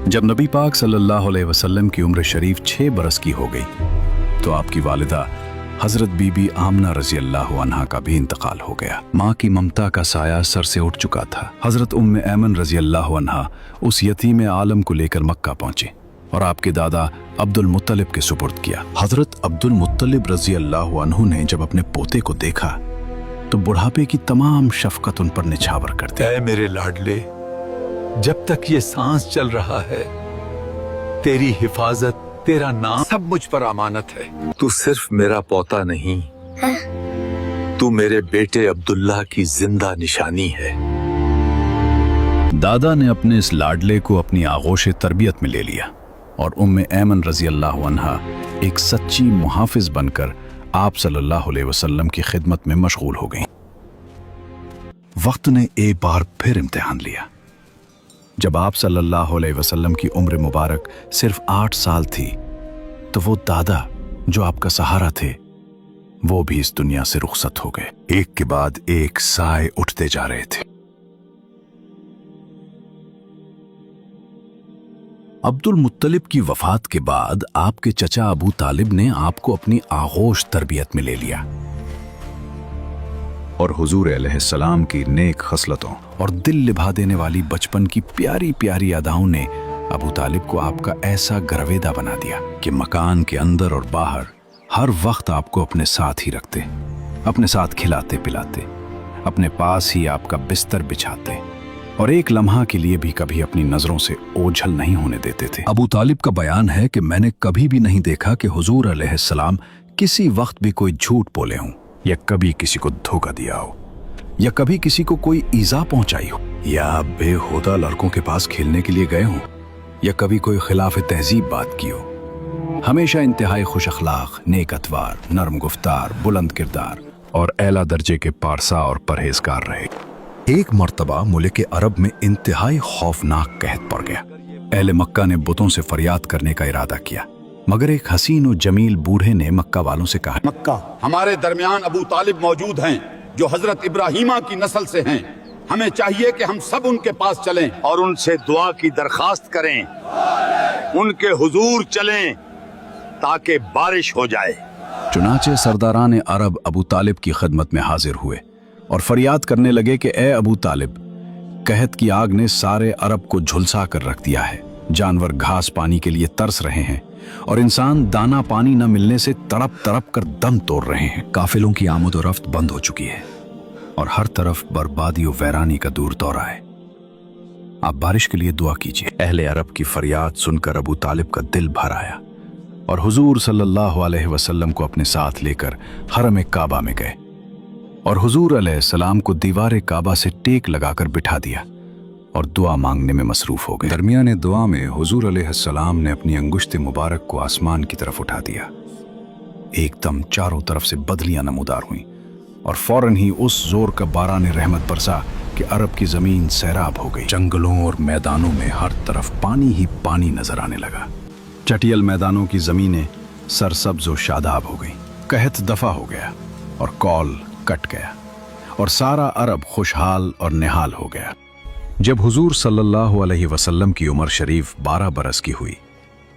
जब नबी पाक सल्लल्लाहु अलैहि वसल्लम की उम्र शरीफ 6 बरस की हो गई तो आपकी वालिदा हज़रत बीबी आमना रज़ी अल्लाह अन्हा का भी इंतकाल हो गया। माँ की ममता का साया सर से उठ चुका था। हज़रत उम्मे ऐमन रज़ी अल्लाह अन्हा उस यतीम आलम को लेकर मक्का पहुंचे और आपके दादा अब्दुल मुत्तलिब के सुपुर्द किया। हज़रत अब्दुल मुत्तलिब रज़ी अल्लाह अन्हु ने जब अपने पोते को देखा तो बुढ़ापे की तमाम शफकत उन पर निछावर कर दी। ऐ मेरे लाडले, जब तक ये सांस चल रहा है तेरी हिफाजत, तेरा नाम सब मुझ पर अमानत है। तू सिर्फ मेरा पोता नहीं, तू मेरे बेटे अब्दुल्ला की जिंदा निशानी है। दादा ने अपने इस लाडले को अपनी आगोश तरबियत में ले लिया और उम्मे ऐमन रज़ी अल्लाह अन्हा एक सच्ची मुहाफिज बनकर आप सल्लल्लाहु अलैहि वसल्लम की खिदमत में मशगूल हो गईं। वक्त ने एक बार फिर इम्तिहान लिया। जब आप सल्लल्लाहु अलैहि वसल्लम की उम्र मुबारक सिर्फ 8 साल थी तो वो दादा जो आपका सहारा थे वो भी इस दुनिया से रुखसत हो गए। एक के बाद एक साए उठते जा रहे थे। अब्दुल मुत्तलिब की वफात के बाद आपके चचा अबू तालिब ने आपको अपनी आगोश तरबियत में ले लिया और हुजूर अलैहिस्सलाम की नेक खसलतों और दिल लिभा देने वाली बचपन की प्यारी प्यारी अदाओं ने अबू तालिब को आपका ऐसा गरवेदा बना दिया कि मकान के अंदर और बाहर हर वक्त आपको अपने साथ ही रखते, अपने साथ खिलाते पिलाते, अपने पास ही आपका बिस्तर बिछाते और एक लम्हा के लिए भी कभी अपनी नजरों से ओझल नहीं होने देते थे। अबू तालिब का बयान है कि मैंने कभी भी नहीं देखा कि हुजूर अलैहिस्सलाम किसी वक्त भी कोई झूठ बोले हों या कभी किसी को धोखा दिया हो या कभी किसी को कोई ईजा पहुंचाई हो या बेहुदा लड़कों के पास खेलने के लिए गए हों या कभी कोई खिलाफ तहजीब बात की हो। हमेशा इंतहाई खुश अखलाक, नेक अतवार, नरम गुफ्तार, बुलंद किरदार और एला दर्जे के पारसा और परहेजगार रहे। एक मर्तबा मुल्क अरब में इंतहाई खौफनाक कहत पड़ गया। अहले मक्का ने बुतों से फरियाद करने का इरादा किया, मगर एक हसीन और जमील बूढ़े ने मक्का वालों से कहा, मक्का हमारे दरमियान अबू तालिब मौजूद हैं जो हजरत इब्राहिमा की नस्ल से हैं। हमें चाहिए कि हम सब उनके पास चलें और उनसे दुआ की दरखास्त करें, उनके हुजूर चलें ताकि बारिश हो जाए। चुनाचे सरदारान अरब अबू तालिब की खिदमत में हाजिर हुए और फरियाद करने लगे कि ए अबू तालिब, कहत की आग ने सारे अरब को झुलसा कर रख दिया है। जानवर घास पानी के लिए तरस रहे हैं और इंसान दाना पानी न मिलने से तड़प तड़प कर दम तोड़ रहे हैं। काफिलों की आमद और रफ्त बंद हो चुकी है और हर तरफ बर्बादी और वैरानी का दूर दौरा है। आप बारिश के लिए दुआ कीजिए। अहले अरब की फरियाद सुनकर अबू तालिब का दिल भर आया और हुजूर सल्लल्लाहु अलैहि वसल्लम को अपने साथ लेकर हरम काबा में गए और हुजूर अलैहिस्सलाम को दीवार काबा से टेक लगाकर बिठा दिया और दुआ मांगने में मसरूफ हो गए। दरमियाने दुआ में हुजूर अलैहिस्सलाम ने अपनी अंगुश्त मुबारक को आसमान की तरफ उठा दिया। एकदम चारों तरफ से बदलियां नमूदार हुईं और फौरन ही उस जोर का बारान रहमत बरसा कि अरब की जमीन सैराब हो गई। जंगलों और मैदानों में हर तरफ पानी ही पानी नजर आने लगा। चटियल मैदानों की जमीनें सरसब्ज और शादाब हो गई, कहत दफा हो गया और कौल कट गया और सारा अरब खुशहाल और निहाल हो गया। जब हुजूर सल्लल्लाहु अलैहि वसल्लम की उम्र शरीफ 12 बरस की हुई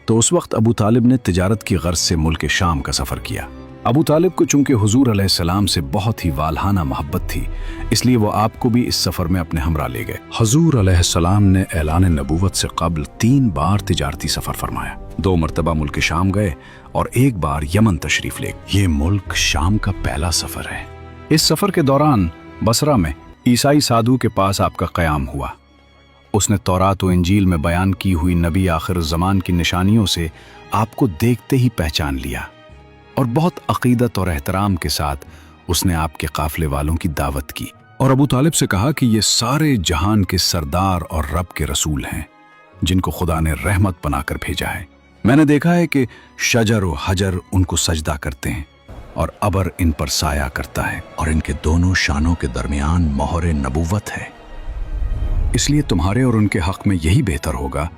तो उस वक्त अबू तालिब ने तिजारत की गर्ज से मुल्क शाम का सफ़र किया। अबू तालिब को चूंकि हुजूर अलैहिस्सलाम से बहुत ही वालहाना मोहब्बत थी, इसलिए वो आपको भी इस सफ़र में अपने हमरा ले गए। हुजूर अलैहिस्सलाम ने ऐलान नबूवत से कबल 3 बार तिजारती सफ़र फरमाया। 2 मरतबा मुल्क शाम गए और 1 बार यमन तशरीफ ले। ये मुल्क शाम का पहला सफ़र है। इस सफ़र के दौरान बसरा में ईसाई साधु के पास आपका क़याम हुआ। उसने तौरात और इंजील में बयान की हुई नबी आखिर ज़मान की निशानियों से आपको देखते ही पहचान लिया और बहुत अक़ीदत और एहतराम के साथ उसने आपके काफ़िले वालों की दावत की और अबू तालिब से कहा कि ये सारे जहान के सरदार और रब के रसूल हैं जिनको खुदा ने रहमत बनाकर भेजा है। मैंने देखा है कि शजर और हजर उनको सजदा करते हैं और अबर इन पर साया करता है और इनके दोनों शानों के दरमियान मोहर नबूवत है। इसलिए तुम्हारे और उनके हक में यही बेहतर होगा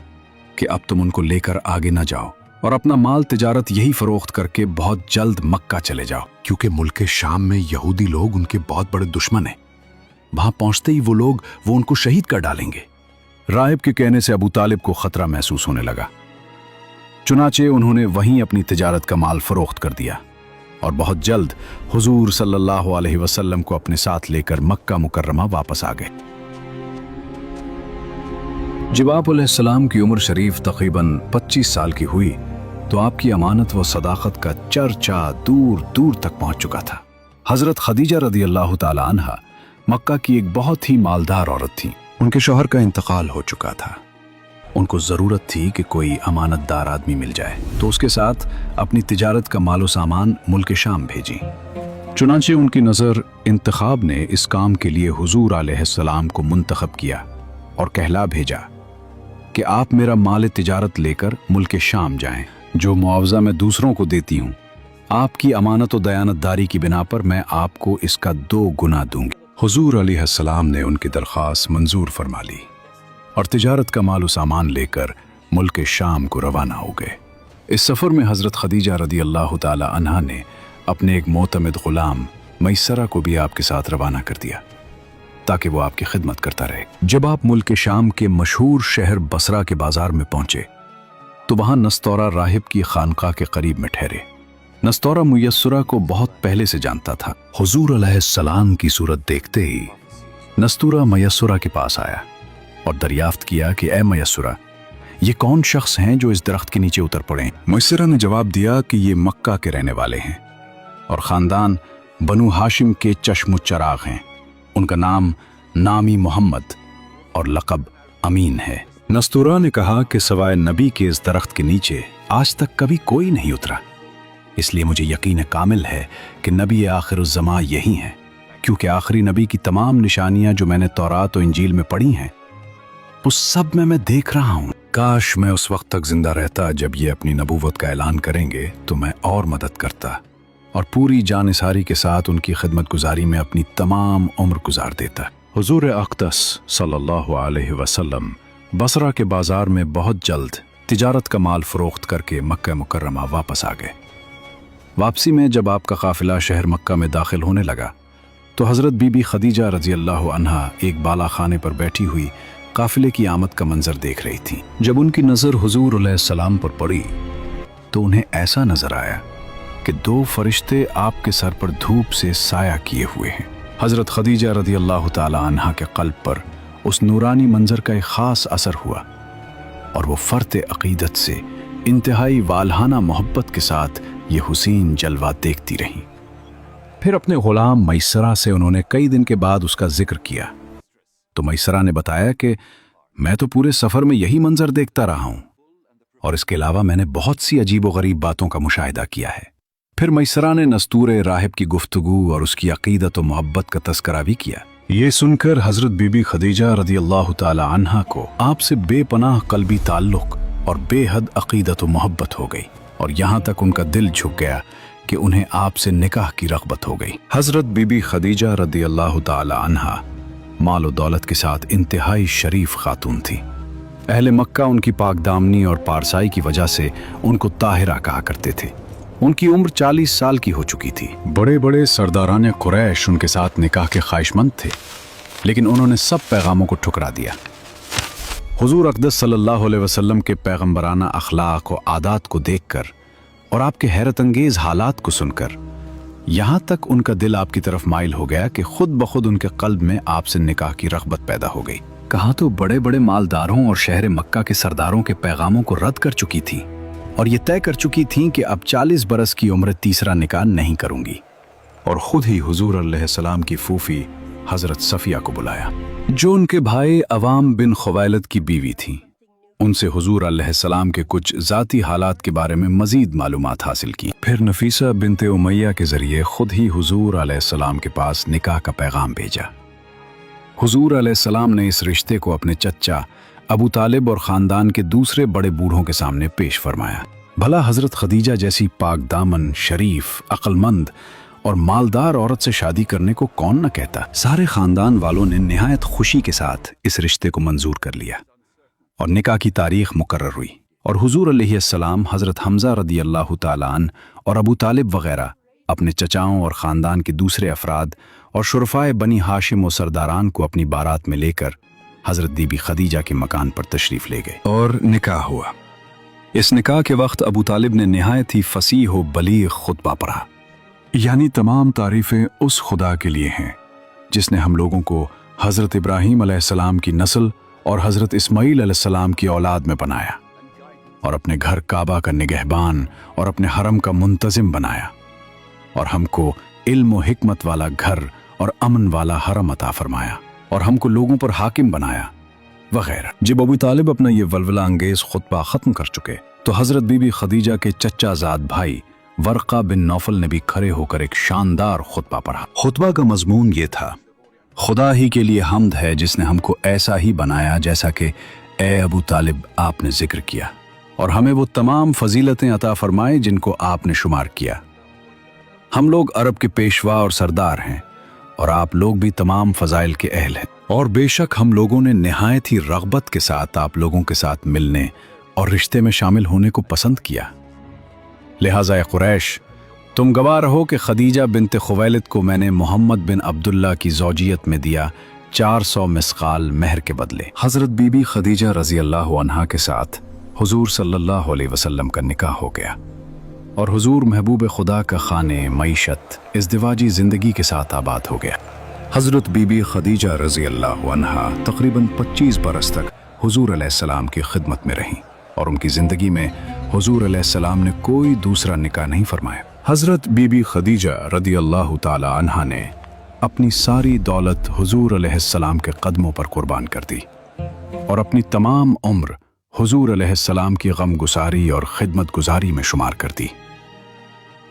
कि अब तुम उनको लेकर आगे न जाओ और अपना माल तिजारत यही फरोख्त करके बहुत जल्द मक्का चले जाओ, क्योंकि मुल्क शाम में यहूदी लोग उनके बहुत बड़े दुश्मन हैं। वहां पहुंचते ही वो उनको शहीद कर डालेंगे। राहिब के कहने से अबू तालिब को खतरा महसूस होने लगा। चुनाचे उन्होंने वहीं अपनी तिजारत का माल फरोख्त कर दिया और बहुत जल्द हुजूर सल्लल्लाहु अलैहि वसल्लम को अपने साथ लेकर मक्का मुकर्रमा वापस आ गए। जब आप अलैहिस्सलाम की उम्र शरीफ तकरीबन 25 साल की हुई तो आपकी अमानत व सदाकत का चर्चा दूर दूर तक पहुंच चुका था। हजरत खदीजा रदी अल्लाह ताला अन्हा मक्का की एक बहुत ही मालदार औरत थी। उनके शौहर का इंतकाल हो चुका था। उनको जरूरत थी कि कोई अमानतदार आदमी मिल जाए, तो उसके साथ अपनी तिजारत का मालो सामान मुल्क शाम भेजी। चुनांचे उनकी नज़र इंतखाब ने इस काम के लिए हुजूर अलैहिस्सलाम को मुंतखब किया और कहला भेजा कि आप मेरा माल तिजारत लेकर मुल्क शाम जाएं। जो मुआवजा मैं दूसरों को देती हूँ, आपकी अमानत और दयानतदारी की बिना पर मैं आपको इसका 2 गुना दूंगी। हुजूर अलैहिस्सलाम ने उनकी दरख्वास्त मंजूर फरमा ली और तिजारत का माल सामान लेकर मुल्क शाम को रवाना हो गए। इस सफ़र में हज़रत खदीजा रदी अल्लाह ताला अन्हा ने अपने एक मोतमिद गुलाम मैसरा को भी आपके साथ रवाना कर दिया ताकि वो आपकी खिदमत करता रहे। जब आप मुल्क शाम के मशहूर शहर बसरा के बाजार में पहुंचे तो वहां नस्तौरा राहिब की खानका के करीब में ठहरे। नस्तौरा मुयस्सरा को बहुत पहले से जानता था। हुजूर अलैहिस्सलाम की सूरत देखते ही नस्तूरा मयस्सरा के पास आया और दरियाफ्त किया कि ए मयस्सरा, ये कौन शख्स हैं जो इस दरख्त के नीचे उतर पड़े? मुयस्सरा ने जवाब दिया कि ये मक्का के रहने वाले हैं और खानदान बनु हाशिम के चश्म चराग हैं। उनका नाम नामी मोहम्मद और लक़ब अमीन है। नस्तूरा ने कहा कि सवाए नबी के इस दरख्त के नीचे आज तक कभी कोई नहीं उतरा, इसलिए मुझे यकीन कामिल है कि नबी आखिरुज़्ज़मा यही हैं, क्योंकि आखिरी नबी की तमाम निशानियां जो मैंने तौरात और इंजील में पढ़ी हैं उस सब में मैं देख रहा हूं। काश मैं उस वक्त तक जिंदा रहता जब ये अपनी नबूवत का ऐलान करेंगे, तो मैं और मदद करता और पूरी जानिसारी के साथ उनकी खिदमत गुजारी में अपनी तमाम उम्र गुजार देता। हुजूर अक़दस सल्लल्लाहु अलैहि वसल्लम बसरा के बाजार में बहुत जल्द तिजारत का माल फरोख्त करके मक्का मुकर्रमा वापस आ गए। वापसी में जब आपका काफिला शहर मक्का में दाखिल होने लगा तो हज़रत बीबी खदीजा रज़ी अल्लाह अन्हा एक बाला खाने पर बैठी हुई काफिले की आमद का मंजर देख रही थी। जब उनकी नज़र हुजूर अलैहिस्सलाम पर पड़ी तो उन्हें ऐसा नजर आया कि 2 फरिश्ते आपके सर पर धूप से साया किए हुए हैं। हज़रत खदीजा रज़ी अल्लाह ताला अन्हा के क़ल्ब पर उस नूरानी मंजर का एक ख़ास असर हुआ और वो फ़र्त अक़ीदत से इंतहाई वालहाना मोहब्बत के साथ ये हुसीन जलवा देखती रहीं। फिर अपने ग़ुलाम मैसरा से उन्होंने कई दिन के बाद उसका जिक्र किया तो मैसरा ने बताया कि मैं तो पूरे सफ़र में यही मंजर देखता रहा हूँ और इसके अलावा मैंने बहुत सी अजीब व गरीब बातों का मुशाहिदा किया है। फिर मैसरा ने नस्तूरे राहिब की गुफ्तगू और उसकी अक़ीदत व मोहब्बत का तस्करा भी किया। ये सुनकर हज़रत बीबी खदीजा रज़ी अल्लाह ताला अन्हा को आपसे बेपनाह क़ल्बी ताल्लुक़ और बेहद अक़ीदत व मोहब्बत हो गई और यहाँ तक उनका दिल झुक गया कि उन्हें आपसे निकाह की रग़बत हो गई। हज़रत बीबी खदीजा रज़ी अल्लाह ताला अन्हा माल और दौलत के साथ इंतहाई शरीफ खातून थी। अहले मक्का उनकी पाकदामनी और पारसाई की वजह से उनको ताहिरा कहा करते थे। उनकी उम्र 40 साल की हो चुकी थी। बड़े बड़े सरदारान कुरैश उनके साथ निकाह के ख्वाहिशमंद थे, लेकिन उन्होंने सब पैगामों को ठुकरा दिया। हुजूर अक़दस सल्लल्लाहु अलैहि वसल्लम के पैगम्बराना अखलाक और आदात को देखकर और आपके हैरत अंगेज हालात को सुनकर यहाँ तक उनका दिल आपकी तरफ माइल हो गया कि खुद ब खुद उनके क़ल्ब में आपसे निकाह की रग़बत पैदा हो गई। कहा तो बड़े बड़े मालदारों और शहर मक्का के सरदारों के पैगामों को रद्द कर चुकी थी और ये तय कर चुकी थीं कि अब 40 बरस की उम्र तीसरा निकाह नहीं करूंगी और खुद ही हुजूर अलैहिस्सलाम की फूफी हज़रत सफ़िया को बुलाया, जो उनके भाई अवाम बिन खुवैलद की बीवी थी। उनसे हुजूर अलैहिस्सलाम के कुछ ज़ाती हालात के बारे में मज़ीद मालूमात हासिल की। फिर नफीसा बिनते उमैया के ज़रिए खुद ही हुजूर अलैहिस्सलाम के पास निकाह का पैगाम भेजा। हुजूर अलैहिस्सलाम ने इस रिश्ते को अपने चच्चा अबू तालिब और ख़ानदान के दूसरे बड़े बूढ़ों के सामने पेश फरमाया। भला हज़रत खदीजा जैसी पाक दामन, शरीफ, अक्लमंद और मालदार औरत से शादी करने को कौन न कहता। सारे ख़ानदान वालों ने निहायत खुशी के साथ इस रिश्ते को मंजूर कर लिया और निकाह की तारीख मुकर्रर हुई और हुजूर अलैहिस्सलाम हज़रत हमज़ा रदी अल्लाह ताला अन्हु और अबू तालिब वग़ैरह अपने चचाओं और ख़ानदान के दूसरे अफराद और शुरफ़ाए बनी हाशिम और सरदारान को अपनी बारात में लेकर हजरत बीबी खदीजा के मकान पर तशरीफ ले गए और निकाह हुआ। इस निकाह के वक्त अबू तालिब ने निहायत ही फसीह व बलीग खुतबा पढ़ा, यानी तमाम तारीफें उस खुदा के लिए हैं जिसने हम लोगों को हजरत इब्राहीम अलैहिस्सलाम की नस्ल और हजरत इस्माईल अलैहिस्सलाम की औलाद में बनाया और अपने घर काबा का निगहबान और अपने हरम का मुंतजिम बनाया और हमको इल्म व हिकमत वाला घर और अमन वाला हरम अता फरमाया और हमको लोगों पर हाकिम बनाया वगैरह। जब अबू तालिब अपना ये वलवला अंगेज खुतबा खत्म कर चुके तो हजरत बीबी खदीजा के चचाजाद भाई वर्का बिन नौफल ने भी खड़े होकर एक शानदार खुतबा पढ़ा। खुतबा का मजमून ये था, खुदा ही के लिए हम्द है जिसने हमको ऐसा ही बनाया जैसा कि ए अबू तालिब आपने जिक्र किया और हमें वो तमाम फजीलतें अता फरमाए जिनको आपने शुमार किया। हम लोग अरब के पेशवा और सरदार हैं और आप लोग भी तमाम फजाइल के अहल हैं और बेशक हम लोगों ने निहायत ही रग़बत के साथ आप लोगों के साथ मिलने और रिश्ते में शामिल होने को पसंद किया। लिहाजा ए कुरैश, तुम गवाह रहो कि खदीजा बिनते खुवैलिद को मैंने मोहम्मद बिन अब्दुल्ला की ज़ौजियत में दिया 400 मिस्काल महर के बदले। हज़रत बीबी खदीजा रज़ी अल्लाह अन्हा के साथ हुजूर सल्लल्लाहु अलैहि वसल्लम का निकाह हो गया और हुजूर महबूब खुदा का खाने, मईशत, इज़्दिवाजी ज़िंदगी के साथ आबाद हो गया। हज़रत बीबी खदीजा रज़ी अल्लाह अन्हा तकरीबन 25 बरस तक हुजूर अलैहिस्सलाम की खिदमत में रहीं और उनकी ज़िंदगी में हुजूर अलैहिस्सलाम ने कोई दूसरा निकाह नहीं फरमाया। हज़रत बीबी खदीजा रज़ी अल्लाह ताला अन्हा ने अपनी सारी दौलत हुजूर अलैहिस्सलाम के कदमों पर कुर्बान कर दी और अपनी तमाम उम्र हुजूर अलैहिस्सलाम की गमगुसारी और खिदमत गुजारी में शुमार कर दी,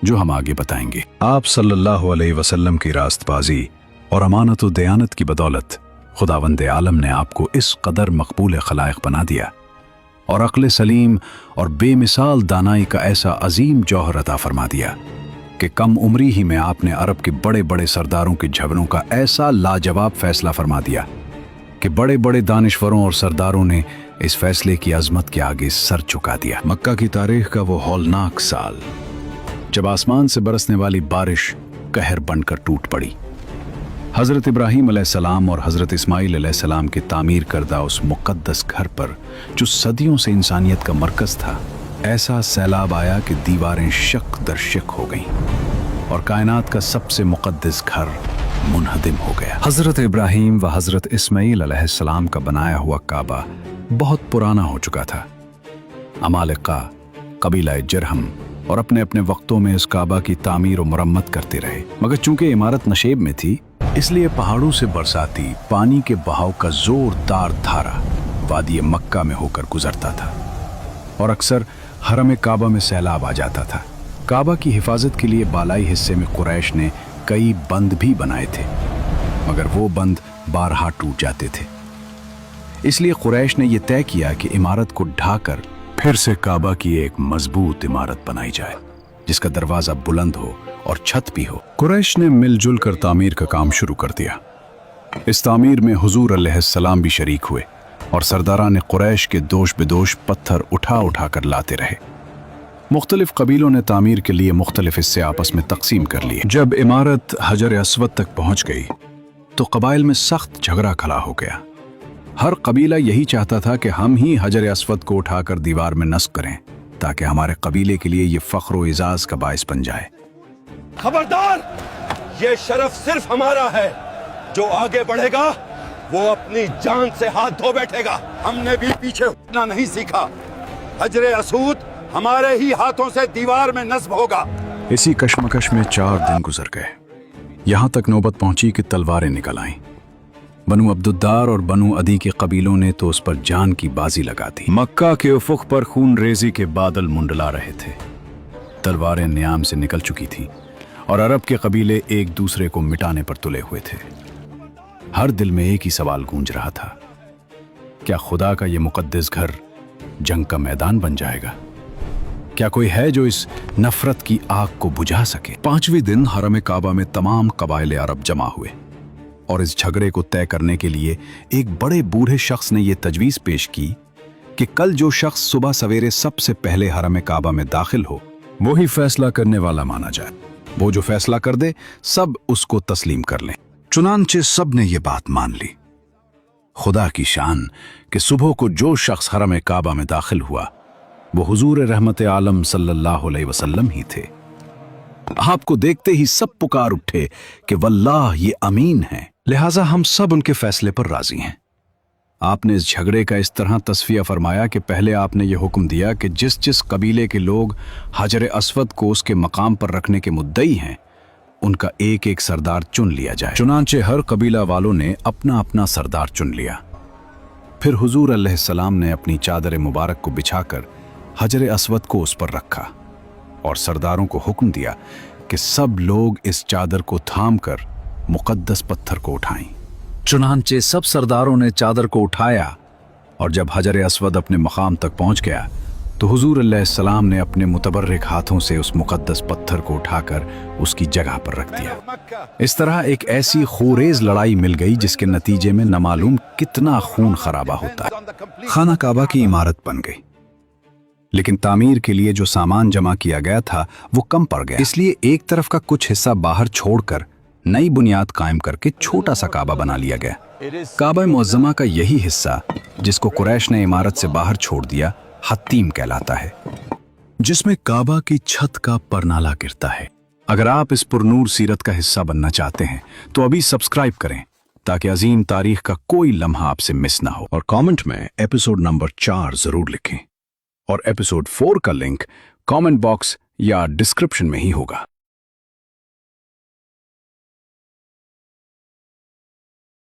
जो हम आगे बताएंगे। आप सल्लल्लाहु अलैहि वसल्लम की रास्तबाजी और अमानत व दयानत की बदौलत खुदावंद आलम ने आपको इस कदर मकबूल खलाइक बना दिया और अक्ल सलीम और बेमिसाल दानाई का ऐसा अजीम जौहर अता फरमा दिया कि कम उम्री ही में आपने अरब के बड़े बड़े सरदारों के झगड़ों का ऐसा लाजवाब फैसला फरमा दिया कि बड़े बड़े दानिश्वरों और सरदारों ने इस फैसले की अजमत के आगे सर झुका दिया। मक्का की तारीख का वो हौलनाक साल जब आसमान से बरसने वाली बारिश कहर बनकर टूट पड़ी। हज़रत इब्राहीम अलैहिस्सलाम और हज़रत इस्माईल अलैहिस्सलाम के तामीर करदा उस मुक़द्दस घर पर जो सदियों से इंसानियत का मरकज़ था, ऐसा सैलाब आया कि दीवारें शक दर शक हो गईं और कायनात का सबसे मुक़द्दस घर मुनहदिम हो गया। हज़रत इब्राहीम व हज़रत इस्माईल अलैहिस्सलाम का बनाया हुआ काबा बहुत पुराना हो चुका था। अमालिका, कबीला जरहम और अपने अपने वक्तों में इस काबा की तामीर और मरम्मत करते रहे, मगर चूंकि इमारत नशेब में थी इसलिए पहाड़ों से बरसाती पानी के बहाव का जोरदार धारा वादी मक्का में होकर गुजरता था और अक्सर हरम काबा में सैलाब आ जाता था। काबा की हिफाजत के लिए बालाई हिस्से में कुरैश ने कई बंद भी बनाए थे, मगर वो बंद बारहा टूट जाते थे। इसलिए कुरैश ने यह तय किया कि इमारत को ढाकर फिर से काबा की एक मजबूत इमारत बनाई जाए जिसका दरवाजा बुलंद हो और छत भी हो। कुरैश ने मिलजुल कर तामीर का काम शुरू कर दिया। इस तामीर में हुजूर अलैहिस्सलाम भी शरीक हुए और सरदारान कुरैश के दोष बेदोश पत्थर उठा उठा कर लाते रहे। मुख्तलिफ कबीलों ने तामीर के लिए मुख्तलिफ हिस्से आपस में तकसीम कर लिए। जब इमारत हजर अस्वद तक पहुंच गई तो कबाइल में सख्त झगड़ा खड़ा हो गया। हर कबीला यही चाहता था कि हम ही हजर अस्वद को उठाकर दीवार में नस्ब करें ताकि हमारे कबीले के लिए ये फख्र व इजाज का बाइस बन जाए। खबरदार, ये शरफ सिर्फ हमारा है। जो आगे बढ़ेगा वो अपनी जान से हाथ धो बैठेगा। हमने भी पीछे हटना नहीं सीखा। हजरे असूद हमारे ही हाथों से दीवार में नस्ब होगा। इसी कश्मकश में 4 दिन गुजर गए। यहां तक नौबत पहुंची कि तलवारें निकल आईं। बनु अब्दुद्दार और बनु अदी के कबीलों ने तो उस पर जान की बाजी लगा दी। मक्का के उफुक पर खून रेजी के बादल मुंडला रहे थे। तलवारें नियाम से निकल चुकी थीं और अरब के कबीले एक दूसरे को मिटाने पर तुले हुए थे। हर दिल में एक ही सवाल गूंज रहा था, क्या खुदा का ये मुकद्दस घर जंग का मैदान बन जाएगा? क्या कोई है जो इस नफरत की आग को बुझा सके? 5वें दिन हरम काबा में तमाम कबाइले अरब जमा हुए और इस झगड़े को तय करने के लिए एक बड़े बूढ़े शख्स ने यह तजवीज पेश की कि कल जो शख्स सुबह सवेरे सबसे पहले हरम काबा में दाखिल हो वो ही फैसला करने वाला माना जाए। वो जो फैसला कर दे सब उसको तस्लीम कर लें। चुनांचे सब ने यह बात मान ली। खुदा की शान कि सुबह को जो शख्स हरम काबा में दाखिल हुआ वो हुजूर रहमत आलम सल्लल्लाहु अलैहि वसल्लम ही थे। आपको देखते ही सब पुकार उठे कि वल्लाह ये अमीन है, लिहाजा हम सब उनके फैसले पर राजी हैं। आपने इस झगड़े का इस तरह तस्फिया फरमाया कि पहले आपने ये हुक्म दिया कि जिस जिस कबीले के लोग हजर अस्वद को उसके मकाम पर रखने के मुद्दई हैं उनका एक एक सरदार चुन लिया जाए। चुनांचे हर कबीला वालों ने अपना अपना सरदार चुन लिया। फिर हुजूर अलैहिस्सलाम ने अपनी चादर मुबारक को बिछाकर हजर अस्वद को उस पर रखा और सरदारों को हुक्म दिया कि सब लोग इस चादर को थाम कर मुकद्दस पत्थर को उठाएं। चुनांचे सब सरदारों ने चादर को उठाया और जब हजर अस्वद अपने मकाम तक पहुंच गया तो हुजूर अलैहिस्सलाम ने अपने मुतबर्रिक हाथों से उस मुकद्दस पत्थर को उठाकर उसकी जगह पर रख दिया। इस तरह एक ऐसी खूरेज लड़ाई मिल गई जिसके नतीजे में न मालूम कितना खून खराबा होता है। खाना काबा की इमारत बन गई, लेकिन तामीर के लिए जो सामान जमा किया गया था वो कम पड़ गया, इसलिए एक तरफ का कुछ हिस्सा बाहर छोड़कर नई बुनियाद कायम करके छोटा सा काबा बना लिया गया। काबा मुअज्जमा का यही हिस्सा जिसको कुरैश ने इमारत से बाहर छोड़ दिया हत्तीम कहलाता है, जिसमें काबा की छत का परनाला गिरता है। अगर आप इस पुरनूर सीरत का हिस्सा बनना चाहते हैं तो अभी सब्सक्राइब करें ताकि अजीम तारीख का कोई लम्हा आपसे मिस ना हो, और कमेंट में एपिसोड नंबर 4 जरूर लिखें और एपिसोड 4 का लिंक कमेंट बॉक्स या डिस्क्रिप्शन में ही होगा।